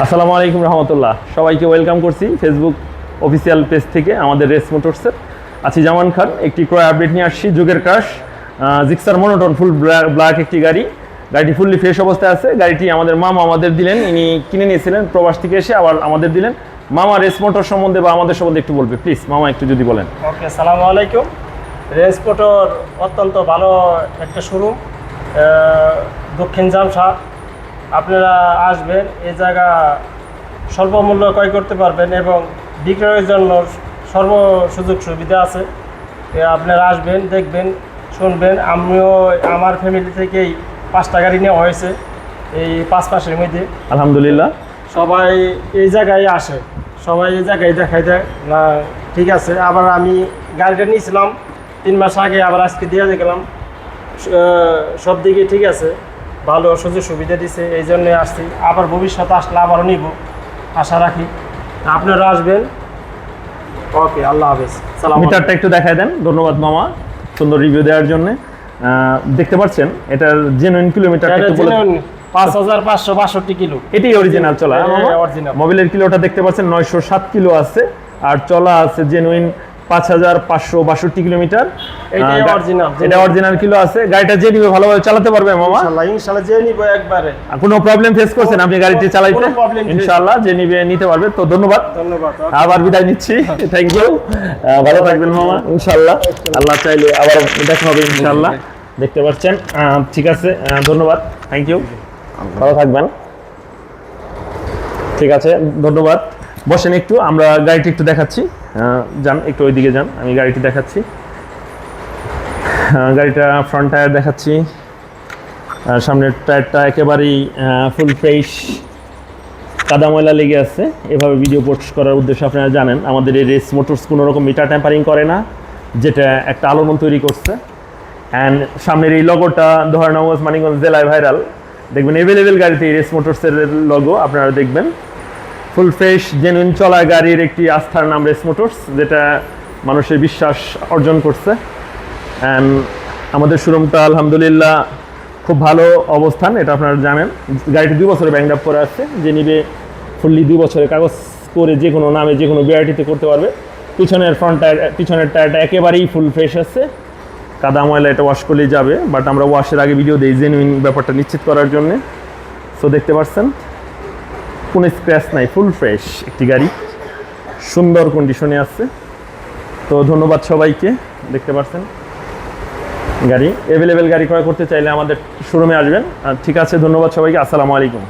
আসসালামু আলাইকুম রহমতুল্লাহ, সবাইকে ওয়েলকাম করছি ফেসবুক অফিসিয়াল পেজ থেকে আমাদের রেস মোটরসের। আছি জামান খান, একটি ক্রয় আপডেট নিয়ে আসছি। যুগের crush Gixxer monotone full black একটি গাড়িটি ফুললি ফ্রেশ অবস্থায় আছে। গাড়িটি আমাদের মামা আমাদের দিলেন, ইনি কিনে নিয়েছিলেন প্রবাস থেকে এসে, আবার আমাদের দিলেন। মামা রেস মোটর সম্বন্ধে বা আমাদের সম্বন্ধে একটু বলবে প্লিজ, মামা একটু যদি বলেন। ওকে, আসসালামু আলাইকুম। রেস মোটর অত্যন্ত ভালো একটা শোরুম, দক্ষিণ জামশা। আপনারা আসবেন, এই জায়গা স্বল্প মূল্য ক্রয় করতে পারবেন এবং বিক্রয়ের জন্য সর্ব সুযোগ সুবিধা আছে। আপনারা আসবেন, দেখবেন, শুনবেন। আমিও আমার ফ্যামিলি থেকেই 5টা গাড়ি নেওয়া হয়েছে এই 5 মাসের মধ্যে, আলহামদুলিল্লাহ। সবাই এই জায়গায় আসে, সবাই এই জায়গায় দেখাই দেয় না। ঠিক আছে, আবার আমি গাড়িটা নিয়েছিলাম 3 মাস আগে, আবার আজকে দিয়ে দেখলাম সব দিকে ঠিক আছে, ভালো সুযোগ সুবিধা দিছে, এই জন্যে আসছি। আবার ভবিষ্যতে আসলে আবারও নিব, আশা রাখি। আপনারা আসবেন। ওকে, আল্লাহ হাফেজ। মিটারটা একটু দেখায় দেন। ধন্যবাদ মামা সুন্দর রিভিউ দেওয়ার জন্য। দেখতে পাচ্ছেন এটার জেনুইন কিলোমিটার 5562 কিলো, এটাই অরিজিনাল চলা। অরিজিনাল মোবিলের কিলোটা দেখতে পাচ্ছেন 907 কিলো আছে, আর চলা আছে জেনুইন 5562 কিলোমিটার। এটা অরিজিনাল কিলো আছে। গাড়িটা যে নিবে ভালোভাবে চালাতে পারবে মামা, ইনশাআল্লাহ যে নিব একবারে। কোনো প্রবলেম ফেস করছেন আপনি গাড়িটি চালাইতে? ইনশাআল্লাহ যে নিবে নিতে পারবে। তো ধন্যবাদ, আবার বিদায় নিচ্ছি। থ্যাংক ইউ, ভালো থাকবেন মামা ইনশাআল্লাহ। আল্লাহ চাইলে আবার দেখা হবে ইনশাআল্লাহ। দেখতে পাচ্ছেন, ঠিক আছে, ধন্যবাদ, থ্যাংক ইউ, ভালো থাকবেন। ঠিক আছে, ধন্যবাদ। বসেন একটু, আমরা গাড়িটি একটু দেখাচ্ছি। যান একটু ওইদিকে যান, আমি গাড়িটি দেখাচ্ছি। গাড়িটা ফ্রন্ট টায়ার দেখাচ্ছি, সামনের টায়ারটা একেবারেই ফুল ফ্রেশ, কাদা ময়লা লেগে আছে। এভাবে ভিডিও পোস্ট করার উদ্দেশ্য আপনারা জানেন, আমাদের এই রেস মোটরস কোনো রকম মিটার ট্যাম্পারিং করে না, যেটা একটা আলোড়ন তৈরি করছে। অ্যান্ড সামনের এই লগোটা ধরেনগঞ্জ মানিকগঞ্জ জেলায় ভাইরাল। দেখবেন এভেলেবেল গাড়িতে এই রেস মোটরসের লোগো আপনারা দেখবেন। ফুল ফ্রেশ জেনুইন চলা গাড়ির একটি আস্থার নাম রেস মোটরস, যেটা মানুষের বিশ্বাস অর্জন করছে। অ্যান্ড আমাদের শোরুমটা আলহামদুলিল্লাহ খুব ভালো অবস্থান, এটা আপনারা জানেন। গাড়িটি 2 বছরে ব্যাংক আপ করে আছে। যে নিবে ফুললি 2 বছরের কাগজ করে যে কোনো নামে যে কোনো বিআরটিতে করতে পারবে। পিছনের টায়ারটা একেবারেই ফুল ফ্রেশ আছে, কাদা ময়লা এটা ওয়াশ করলেই যাবে, বাট আমরা ওয়াশের আগে ভিডিও দিই জেনুইন ব্যাপারটা নিশ্চিত করার জন্যে। সো দেখতে পাচ্ছেন কোনো স্ক্র্যাচ নাই, ফুল ফ্রেশ একটি গাড়ি, সুন্দর কন্ডিশনে আছে। তো ধন্যবাদ সবাইকে। দেখতে পাচ্ছেন গাড়ি, অ্যাভেলেবেল গাড়ি ক্রয় করতে চাইলে আমাদের শোরুমে আসবেন। ঠিক আছে, ধন্যবাদ সবাইকে, আসসালামু আলাইকুম।